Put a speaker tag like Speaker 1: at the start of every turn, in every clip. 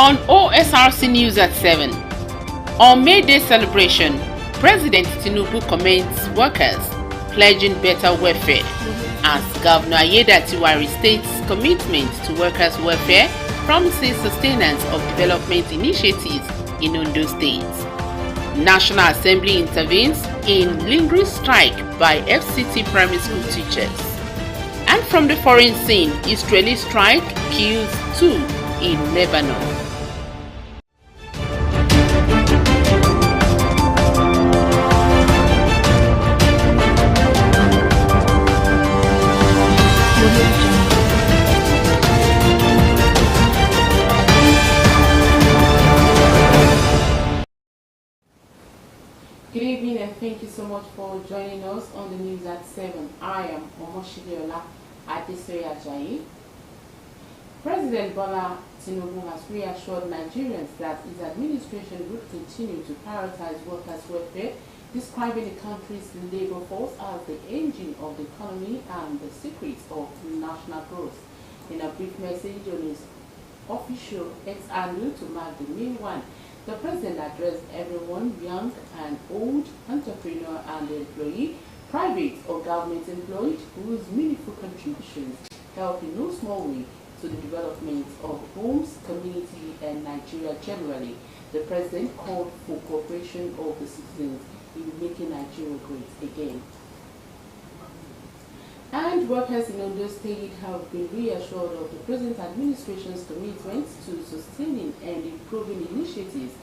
Speaker 1: On OSRC News at 7. On May Day celebration, President Tinubu commends workers pledging better welfare as Governor Ayedatiwa restates commitment to workers' welfare, promises sustenance of development initiatives in Ondo State. National Assembly intervenes in lingering strike by FCT primary school teachers. And from the foreign scene, Israeli strike kills 2 in Lebanon.
Speaker 2: Good evening and thank you so much for joining us on the news at 7. I am Omoshidiola Adesoye. President Bola Tinubu has reassured Nigerians that his administration would continue to prioritize workers' welfare, describing the country's labor force as the engine of the economy and the secret of national growth. In a brief message on his official ex-handle to mark the May 1, the president addressed everyone, young and old, entrepreneur and employee, private or government employed, whose meaningful contributions help in no small way to the development of homes, community, and Nigeria generally. The president called for cooperation of the citizens in making Nigeria great again. And workers in Ondo State have been reassured of the present administration's commitment to sustaining and improving initiatives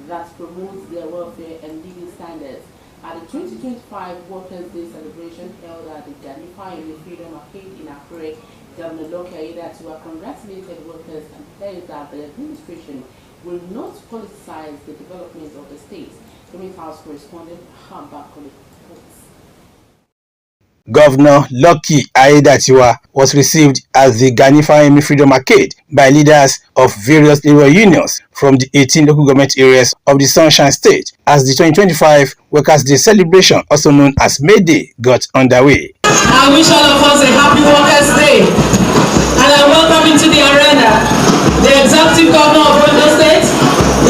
Speaker 2: that promote their welfare and living standards. At the 2025 Workers' Day celebration held at the Ganifa in the Freedom Arcade in Akure, Governor Loke Ayedatiwa congratulated workers and pledged that the administration will not politicize the development of the state. Government House correspondent Hamba reports.
Speaker 3: Governor Lucky Ayedatiwa was received at the Ganifa Freedom Arcade by leaders of various labor unions from the 18 local government areas of the Sunshine State as the 2025 Workers' Day celebration, also known as May Day, got underway.
Speaker 4: I wish all of us a happy Workers' Day, and I welcome into the arena the Executive Governor of Ondo State,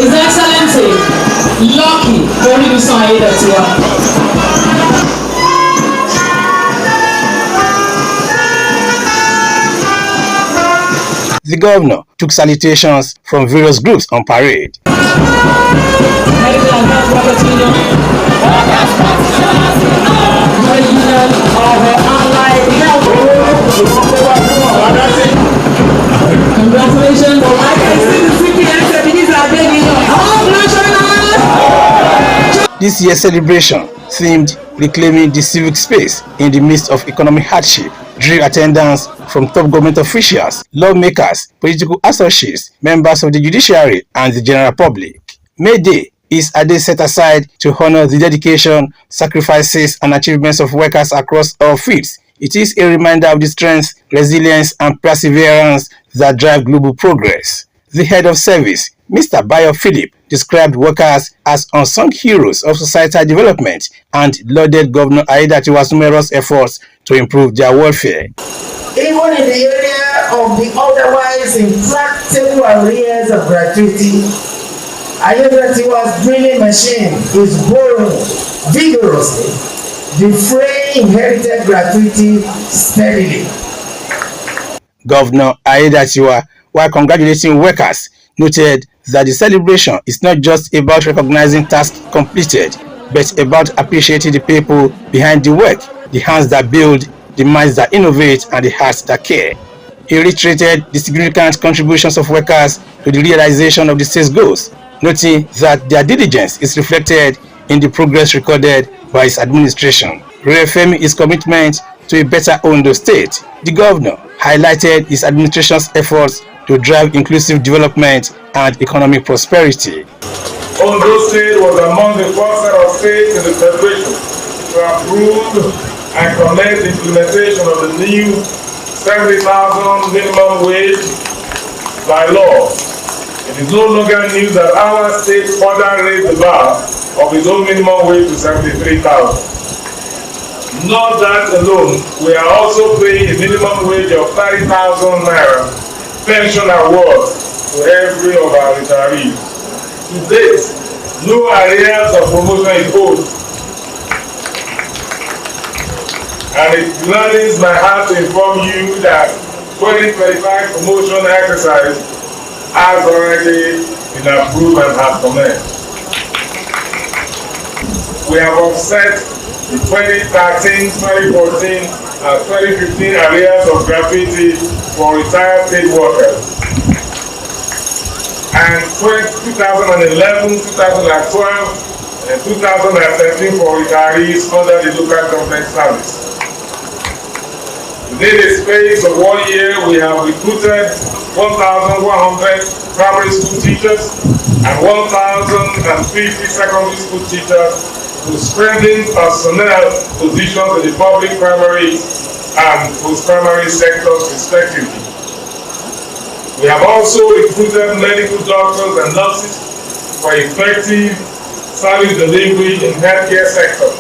Speaker 4: His Excellency Lucky Ayedatiwa.
Speaker 3: The governor took salutations from various groups on parade.
Speaker 4: Congratulations.
Speaker 3: This year's celebration themed reclaiming the civic space in the midst of economic hardship drew attendance from top government officials, lawmakers, political associates, members of the judiciary, and the general public. May Day is a day set aside to honor the dedication, sacrifices, and achievements of workers across all fields. It is a reminder of the strength, resilience, and perseverance that drive global progress. The head of service, Mr. Bayo Philip, described workers as unsung heroes of societal development and lauded Governor Ayedatiwa's numerous efforts to improve their welfare.
Speaker 5: Even in the area of the otherwise impractical areas of gratuity, Ayedatiwa's drilling machine is growing vigorously, defraying inherited gratuity steadily.
Speaker 3: Governor Ayedatiwa, while congratulating workers, noted that the celebration is not just about recognizing tasks completed, but about appreciating the people behind the work, the hands that build, the minds that innovate, and the hearts that care. He reiterated the significant contributions of workers to the realization of the state's goals, noting that their diligence is reflected in the progress recorded by his administration. Reaffirming his commitment to a better Ondo State, the governor highlighted his administration's efforts to drive inclusive development and economic prosperity.
Speaker 6: Ondo State was among the first set of states in the Federation to approve and commence the implementation of the new 70,000 minimum wage by law. It is no longer news that our state further raised the bar of its own minimum wage to 73,000. Not that alone, we are also paying a minimum wage of 30,000 naira pension award to every of our retirees. To date, no areas of promotion is owed. And it gladdens my heart to inform you that 2025 promotion exercise has already been approved and has commenced. We have offset the 2013, 2014, and 2015 areas of gratuity for retired state workers. And 2011, 2012, and 2013 for retirees under the local government service. Within a space of 1 year, we have recruited 1,100 primary school teachers and 1,050 secondary school teachers to strengthen personnel positions in the public primary and post-primary sectors respectively. We have also recruited medical doctors and nurses for effective service delivery in healthcare sector.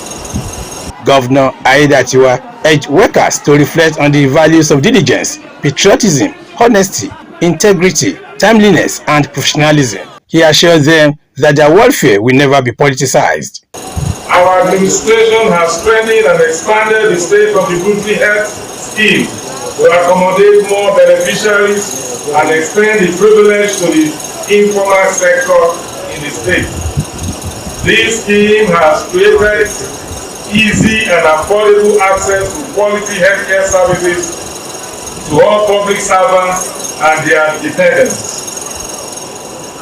Speaker 3: Governor Aiyedatiwa urged workers to reflect on the values of diligence, patriotism, honesty, integrity, timeliness, and professionalism. He assured them that their welfare will never be politicized.
Speaker 6: Our administration has strengthened and expanded the state contributory health scheme to accommodate more beneficiaries and extend the privilege to the informal sector in the state. This scheme has created easy and affordable access to quality healthcare services to all public servants and their dependents.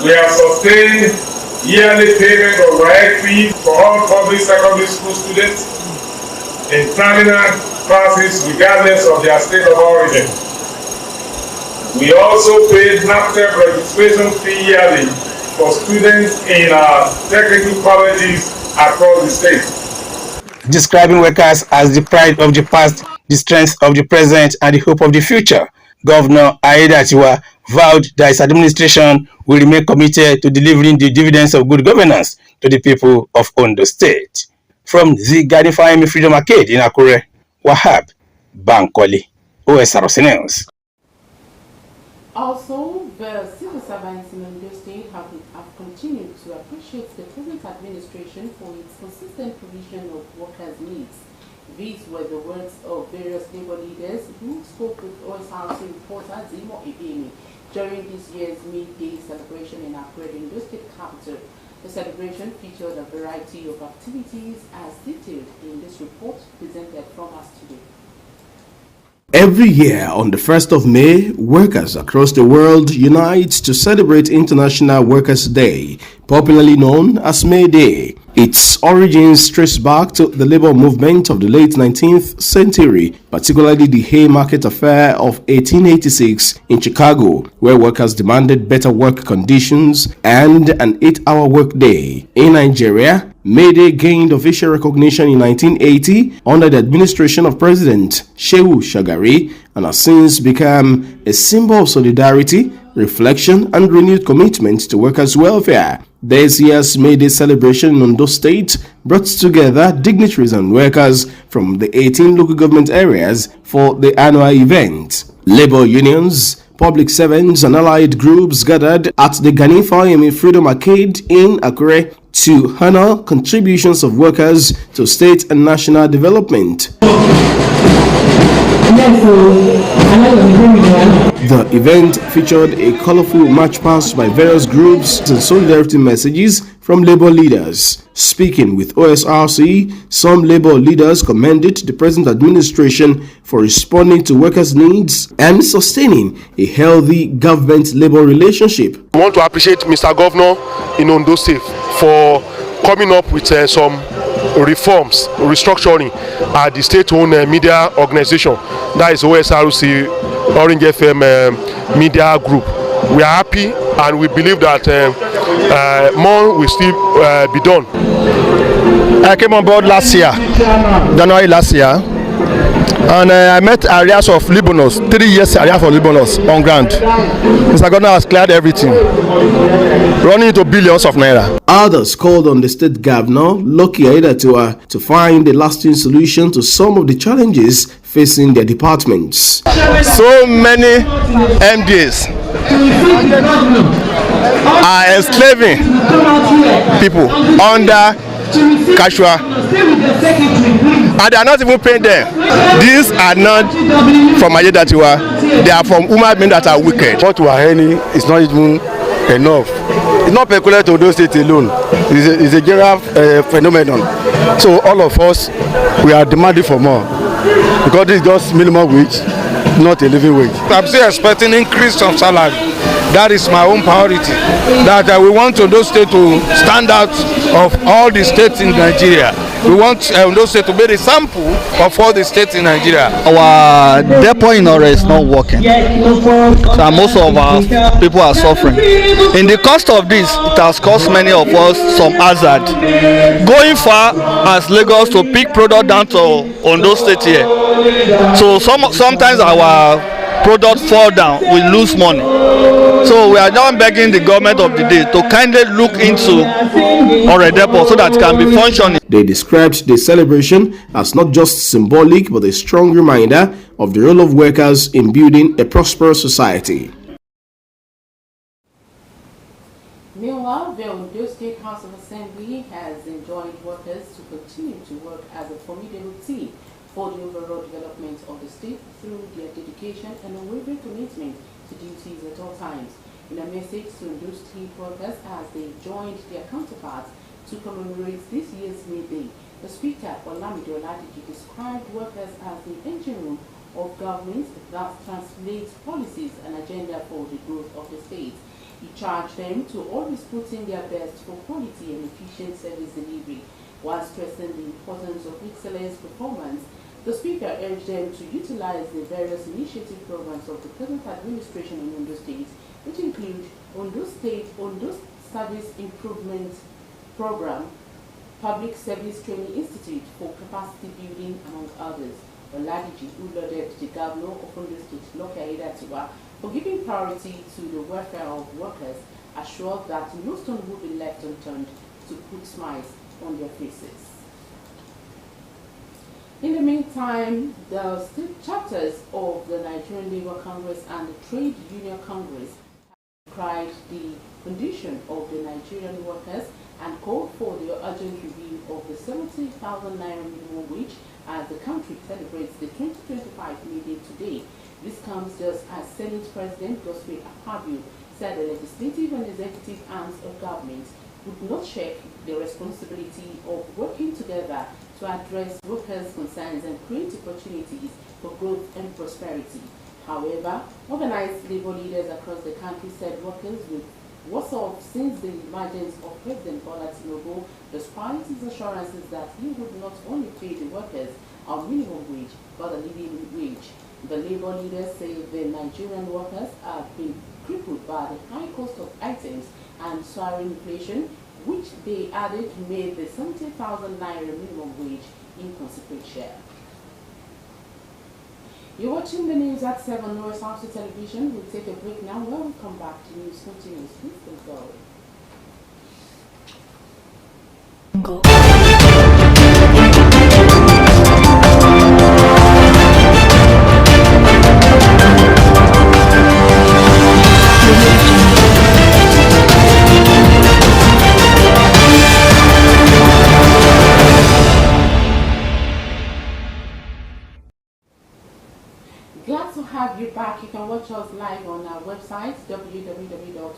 Speaker 6: We have sustained yearly payment of right fees for all public secondary school students in terminal classes regardless of their state of origin. We also paid NAPTEP registration fee yearly for students in our technical colleges across the state.
Speaker 3: Describing workers as the pride of the past, the strength of the present, and the hope of the future, Governor Aiyedatiwa vowed that his administration will remain committed to delivering the dividends of good governance to the people of Ondo State. From the Garden Fire Freedom Arcade in Akure, Wahab Bankole, Osrc News.
Speaker 2: Also, the civil servants in Ondo State have continued to appreciate the present administration for its consistent provision of workers' needs. These were the words of various labor leaders who spoke with Osrc reporter Zimo Ibini during this year's midday celebration in Akure, Ondo State capital. The celebration featured a variety of activities as detailed in this report presented from us today.
Speaker 7: Every year on the 1st of May, workers across the world unite to celebrate International Workers' Day, popularly known as May Day. Its origins trace back to the labor movement of the late 19th century, particularly the Haymarket Affair of 1886 in Chicago, where workers demanded better work conditions and an 8-hour workday. In Nigeria, May Day gained official recognition in 1980 under the administration of President Shehu Shagari and has since become a symbol of solidarity, reflection, and renewed commitment to workers' welfare. This year's May Day celebration in Ondo State brought together dignitaries and workers from the 18 local government areas for the annual event. Labor unions, public servants, and allied groups gathered at the Garden Fire Freedom Arcade in Akure to honor contributions of workers to state and national development. The event featured a colorful march past by various groups and solidarity messages from labor leaders. Speaking with OSRC, some labor leaders commended the present administration for responding to workers' needs and sustaining a healthy government-labor relationship.
Speaker 8: I want to appreciate Mr. Governor in Ondo State for coming up with some reforms, restructuring at the state-owned media organization, that is OSRC Orange FM Media Group. We are happy and we believe that more will still be done.
Speaker 9: I came on board last year, January last year, and I met areas of Libanos, 3 years area for Libanos on ground. Mr. Governor has cleared everything, running into billions of naira.
Speaker 7: Others called on the state governor, Lucky Aiyedatiwa, to find a lasting solution to some of the challenges facing their departments.
Speaker 9: So many MDs are enslaving people under casual, and they are not even paying them. These are not from Ayedatiwa, they are from human beings that are wicked.
Speaker 10: What we are earning is not even enough. It's not peculiar to those states alone. It's a general phenomenon. So all of us, we are demanding for more, because this is just minimum wage, not a living wage.
Speaker 11: I'm still expecting increase of salary. That is my own priority. That we want Ondo State to stand out of all the states in Nigeria. We want Ondo State to be the sample of all the states in Nigeria.
Speaker 12: Our depot in Ore is not working, so most of our people are suffering. In the cost of this, it has cost many of us some hazard. Going far as Lagos to pick product down to Ondo State here, so sometimes our product fall down, we lose money. So we are now begging the government of the day to kindly look into Ore depot so that it can be functioning.
Speaker 7: They described the celebration as not just symbolic but a strong reminder of the role of workers in building a prosperous society.
Speaker 2: Meanwhile, the Ondo State House of Assembly has enjoined workers to continue to work as a formidable team for the overall development of the state through their dedication and unwavering commitment to duties at all times. In a message to Ondo State workers as they joined their counterparts to commemorate this year's May Day, the Speaker, Olamide Oladiji, described workers as the engine room of government that translates policies and agenda for the growth of the state. He charged them to always put in their best for quality and efficient service delivery, while stressing the importance of excellence performance. The Speaker urged them to utilize the various initiative programs of the present administration in Ondo State, which include Ondo Service Improvement Program, Public Service Training Institute for capacity building, among others. Oladiji, who lauded the Governor of Ondo State, Loke Aiyedatiwa, for giving priority to the welfare of workers, assured that no stone will be left unturned to put smiles on their faces. In the meantime, the state chapters of the Nigerian Labour Congress and the Trade Union Congress have cried the condition of the Nigerian workers and called for the urgent review of the 70,000 naira minimum wage as the country celebrates the 2025 May Day today. This comes just as Senate President Godswill Akpabio said the legislative and executive arms of government would not shirk the responsibility of working together to address workers' concerns and create opportunities for growth and prosperity. However, organized labor leaders across the country said workers with what's up since the emergence of President Bola Tinubu, despite his assurances that he would not only pay the workers a minimum wage but a living wage. The labor leaders say the Nigerian workers have been crippled by the high cost of items and soaring inflation, which they added made the 70,000 naira minimum wage inconsequential. You're watching the news at 7 Osrc television. We'll take a break now. When we come back to news continues. Please don't go away. Glad to have you back. You can watch us live on our website www.osrc.ng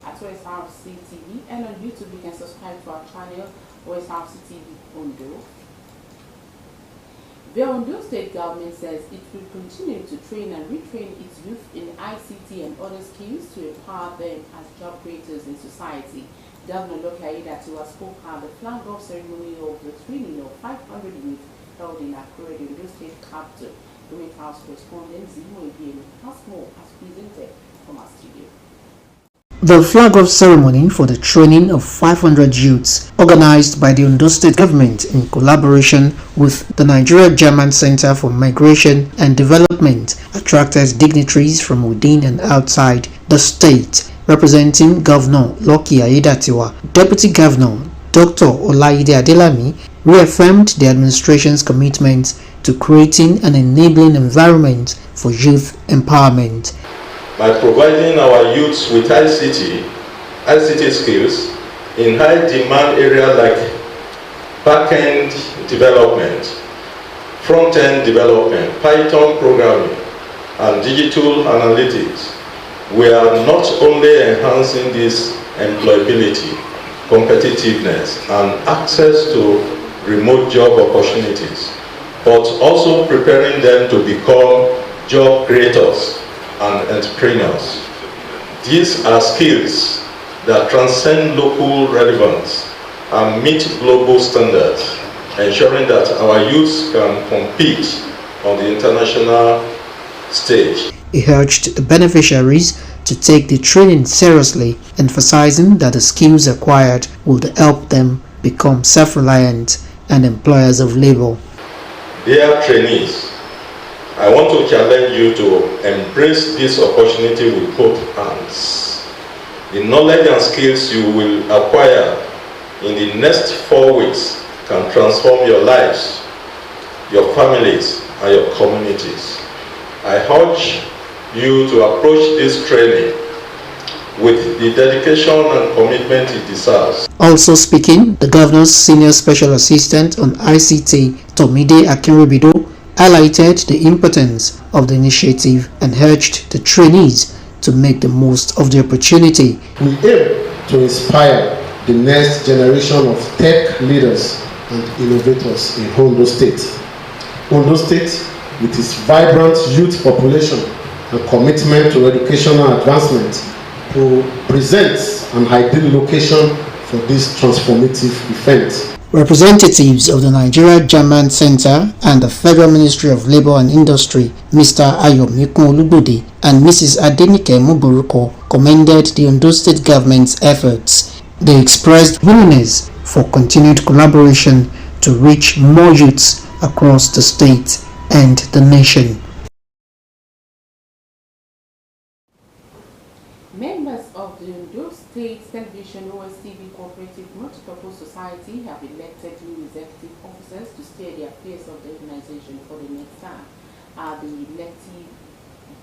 Speaker 2: at Osrc TV, and on YouTube you can subscribe to our channel Osrc TV Ondo. The Ondo State government says it will continue to train and retrain its youth in ICT and other skills to empower them as job creators in society. Governor Loke Aiyedatiwa spoke at the flag-off ceremony of the training of 500 youth held in Akure, the Ondo State capital. The White House correspondent Zimo Ibielu has more as presented from our studio.
Speaker 13: The flag-off ceremony for the training of 500 youths, organized by the Ondo State government in collaboration with the Nigeria-German Center for Migration and Development, attracted dignitaries from within and outside the state. Representing Governor Loke Aiyedatiwa, Deputy Governor Dr. Olaide Adelami reaffirmed the administration's commitment to creating an enabling environment for youth empowerment.
Speaker 14: By providing our youths with ICT skills in high demand areas like back-end development, front-end development, Python programming, and digital analytics, we are not only enhancing this employability, competitiveness, and access to remote job opportunities, but also preparing them to become job creators and entrepreneurs. These are skills that transcend local relevance and meet global standards, ensuring that our youths can compete on the international stage.
Speaker 13: He urged the beneficiaries to take the training seriously, emphasizing that the skills acquired would help them become self-reliant and employers of labor.
Speaker 14: Dear trainees, I want to challenge you to embrace this opportunity with both hands. The knowledge and skills you will acquire in the next 4 weeks can transform your lives, your families, and your communities. I urge you to approach this training with the dedication and commitment it deserves.
Speaker 13: Also speaking, the Governor's Senior Special Assistant on ICT, Tomide Akinrubido, highlighted the importance of the initiative and urged the trainees to make the most of the opportunity.
Speaker 15: We aim to inspire the next generation of tech leaders and innovators in Ondo State. Ondo State, with its vibrant youth population and commitment to educational advancement, presents an ideal location for this transformative event.
Speaker 13: Representatives of the Nigeria German Center and the Federal Ministry of Labor and Industry, Mr. Ayomikun Olubode and Mrs. Adenike Muburuko, commended the Ondo State government's efforts. They expressed willingness for continued collaboration to reach more youths across the state and the nation.
Speaker 2: Members of the Ondo State Television OSTV Cooperative Multipurpose Society have elected new executive officers to steer the affairs of the organization for the next term. The elected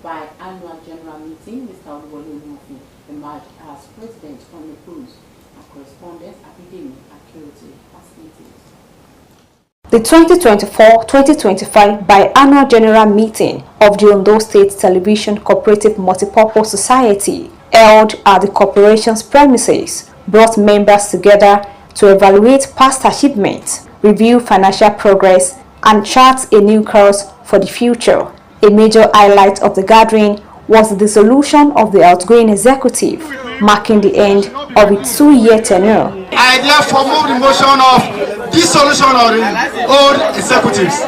Speaker 2: biannual general meeting, Mr. Oluwole Olumofi emerged as president on the post. Our correspondent, Abidemi Akinruti, has details.
Speaker 16: The 2024-2025 biannual general meeting of the Ondo State Television Cooperative Multipurpose Society, held at the corporation's premises, brought members together to evaluate past achievements, review financial progress, and chart a new course for the future. A major highlight of the gathering was the dissolution of the outgoing executive, marking the end of its 2-year tenure.
Speaker 17: I therefore move the motion of dissolution of the old executives.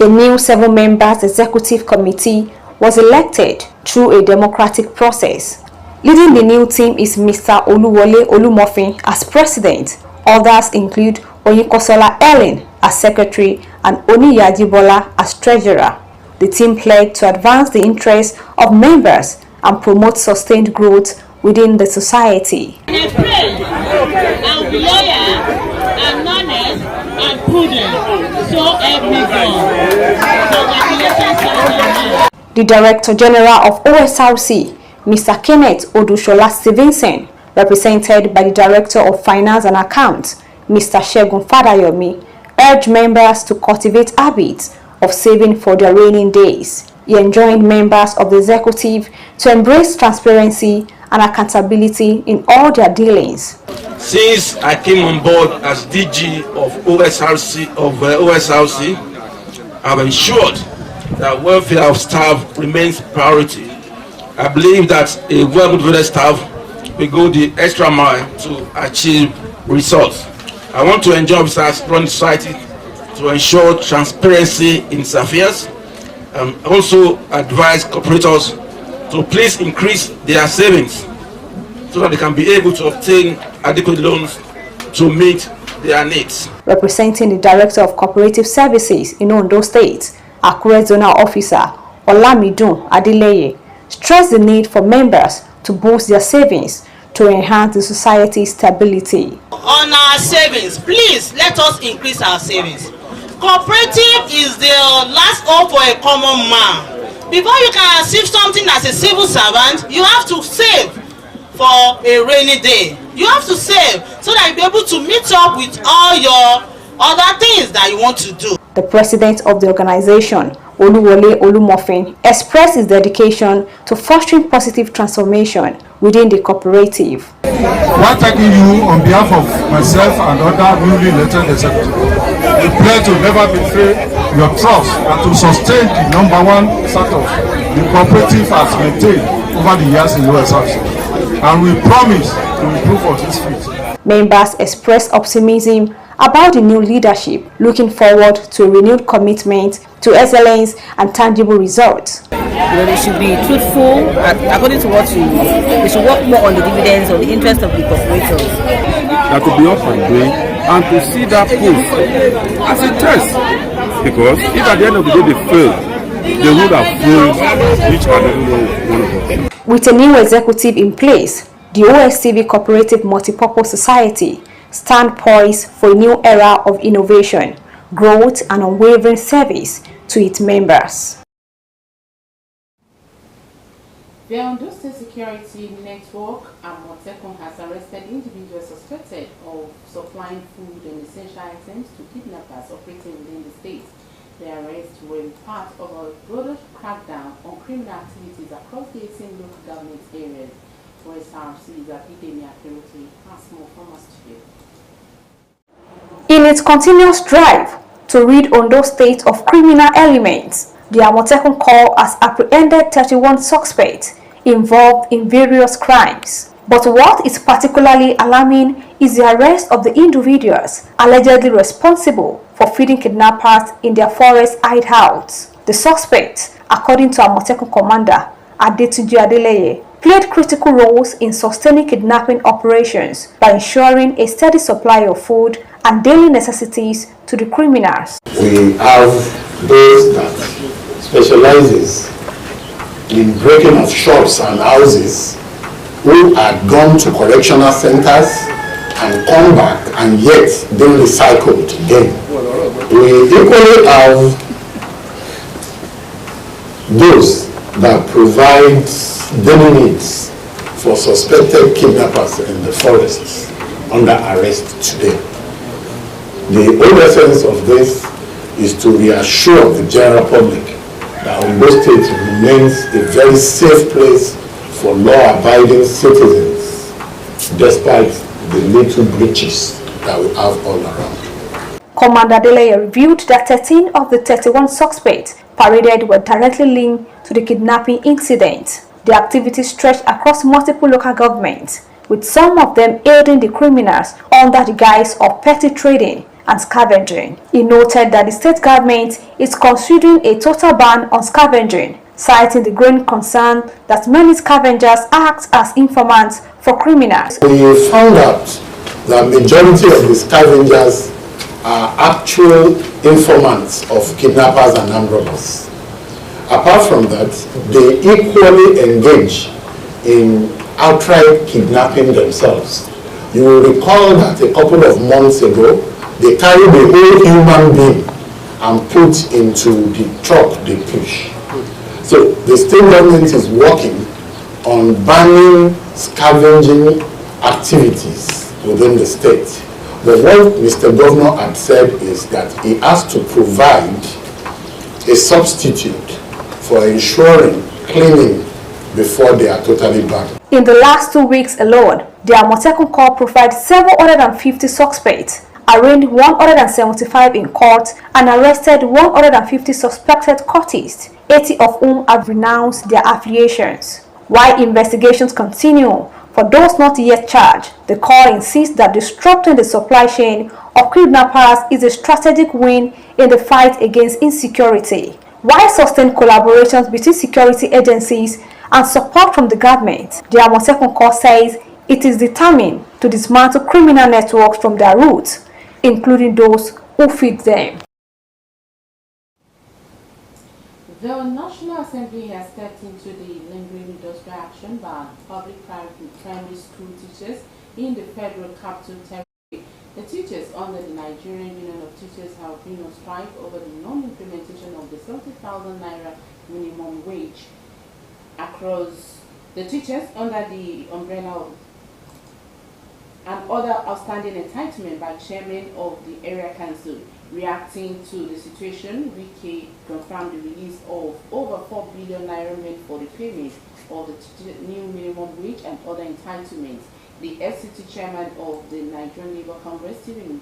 Speaker 16: A new 7-member executive committee was elected through a democratic process. Leading the new team is Mr. Oluwole Olumofi as president. Others include Oyinkosola Ellen as secretary and Oniyajibola as treasurer. The team pledged to advance the interests of members and promote sustained growth within the society.
Speaker 18: I pray I'll be loyal and honest and prudent, so help me God. Congratulations.
Speaker 16: The Director General of Osrc, Mr. Kenneth Odushola Stevenson, represented by the Director of Finance and Accounts, Mr. Shegun Fadayomi, urged members to cultivate habits of saving for their rainy days. He enjoined members of the executive to embrace transparency and accountability in all their dealings.
Speaker 19: Since I came on board as DG of OSRC, I've ensured that welfare of staff remains priority. I believe that a well-motivated staff will go the extra mile to achieve results. I want to enjoy this running society to ensure transparency in its affairs, and also advise corporators to please increase their savings so that they can be able to obtain adequate loans to meet their needs.
Speaker 16: Representing the Director of Cooperative Services in Ondo State, Akure Zonal Officer Olamidun Adeleye, stressed the need for members to boost their savings to enhance the society's stability.
Speaker 20: On our savings, please let us increase our savings.
Speaker 18: Cooperative is the last hope for a common man. Before you can achieve something as a civil servant, you have to save for a rainy day. You have to save so that you'll be able to meet up with all your other things that you want to do.
Speaker 16: The president of the organization, Oluwole Olumofin, expressed his dedication to fostering positive transformation within the cooperative.
Speaker 20: While thanking you on behalf of myself and other newly elected executives, we pledge to never betray your trust and to sustain the #1 status the cooperative has maintained over the years in Osrc. And we promise to improve on this feat.
Speaker 16: Members expressed optimism about the new leadership, looking forward to a renewed commitment to excellence and tangible results.
Speaker 21: They should be truthful, according to what they should work more on the dividends or the interest of the corporators.
Speaker 22: That to be up and doing and to see that post as a test. Because if at the end of the day they fail, they would have failed each and every one of us.
Speaker 16: With a new executive in place, the OSCV Cooperative Multipurpose Society stand poised for a new era of innovation, growth and unwavering service to its members.
Speaker 2: The Ondo State Security Network Amotekun has arrested individuals suspected of supplying food and essential items to kidnappers operating within the state. The arrests were part of a broader crackdown on criminal activities across the 18 local government areas. Osrc's Abidemi Akeroti has more from us today.
Speaker 16: In its continuous drive to rid Ondo State of criminal elements, the Amotekun Corps has apprehended 31 suspects involved in various crimes. But what is particularly alarming is the arrest of the individuals allegedly responsible for feeding kidnappers in their forest hideouts. The suspects, according to Amotekun Commander Adetunji Adeleye, played critical roles in sustaining kidnapping operations by ensuring a steady supply of food and daily necessities to the criminals.
Speaker 23: We have those that specializes in breaking of shops and houses who had gone to correctional centers and come back and yet been recycled again. We equally have those that provide daily needs for suspected kidnappers in the forests under arrest today. The whole essence of this is to reassure the general public that Ondo State remains a very safe place for law-abiding citizens, despite the little breaches that we have all around.
Speaker 16: Commander Adeleye revealed that 13 of the 31 suspects paraded were directly linked to the kidnapping incident. The activities stretched across multiple local governments, with some of them aiding the criminals under the guise of petty trading and scavenging. He noted that the state government is considering a total ban on scavenging, citing the growing concern that many scavengers act as informants for criminals.
Speaker 23: We found out that majority of the scavengers are actual informants of kidnappers and armed robbers. Apart from that, they equally engage in outright kidnapping themselves. You will recall that a couple of months ago, they carried a whole human being and put into the truck they push. So the state government is working on banning scavenging activities within the state. But what Mr. Governor had said is that he has to provide a substitute for ensuring cleaning before they are totally banned.
Speaker 16: In the last 2 weeks alone, the Amotekun Corps provided 750 suspects, arraigned 175 in court, and arrested 150 suspected cultists, 80 of whom have renounced their affiliations. While investigations continue for those not yet charged, the Corps insists that disrupting the supply chain of kidnappers is a strategic win in the fight against insecurity. While sustained collaborations between security agencies and support from the government, the Amotekun Corps says it is determined to dismantle criminal networks from their roots, including those who feed them.
Speaker 2: The National Assembly has stepped into the lingering industrial action by public-private primary school teachers in the Federal Capital Territory. The teachers under the Nigerian Union of Teachers have been on strike over the non-implementation of the 70,000 naira minimum wage across the teachers under the umbrella of and other outstanding entitlement by chairman of the area council. Reacting to the situation, Wike confirmed the release of over 4 billion naira meant for the payment of the new minimum wage and other entitlements. The FCT chairman of the Nigerian Labour Congress, Stephen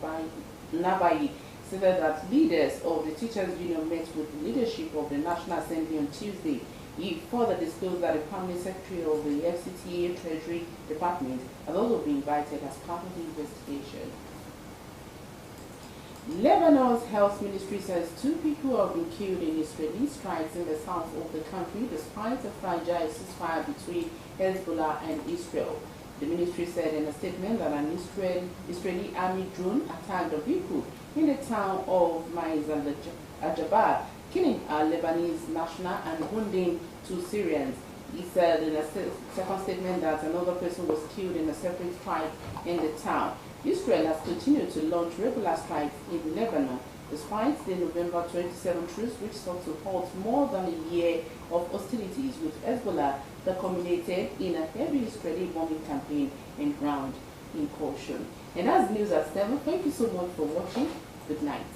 Speaker 2: Nabayi, said that leaders of the teachers' union met with the leadership of the National Assembly on Tuesday. He further disclosed that the permanent secretary of the FCTA Treasury Department has also been invited as part of the investigation. Lebanon's health ministry says 2 people have been killed in Israeli strikes in the south of the country despite a fragile ceasefire between Hezbollah and Israel. The ministry said in a statement that an Israeli army drone attacked a vehicle in the town of Maiz al-Jabal, killing a Lebanese national and wounding 2 Syrians. He said in a second statement that another person was killed in a separate strike in the town. Israel has continued to launch regular strikes in Lebanon, despite the November 27 truce, which sought to halt more than a year of hostilities with Hezbollah that culminated in a heavy Israeli bombing campaign and ground incursion. And that's news at 7. Thank you so much for watching. Good night.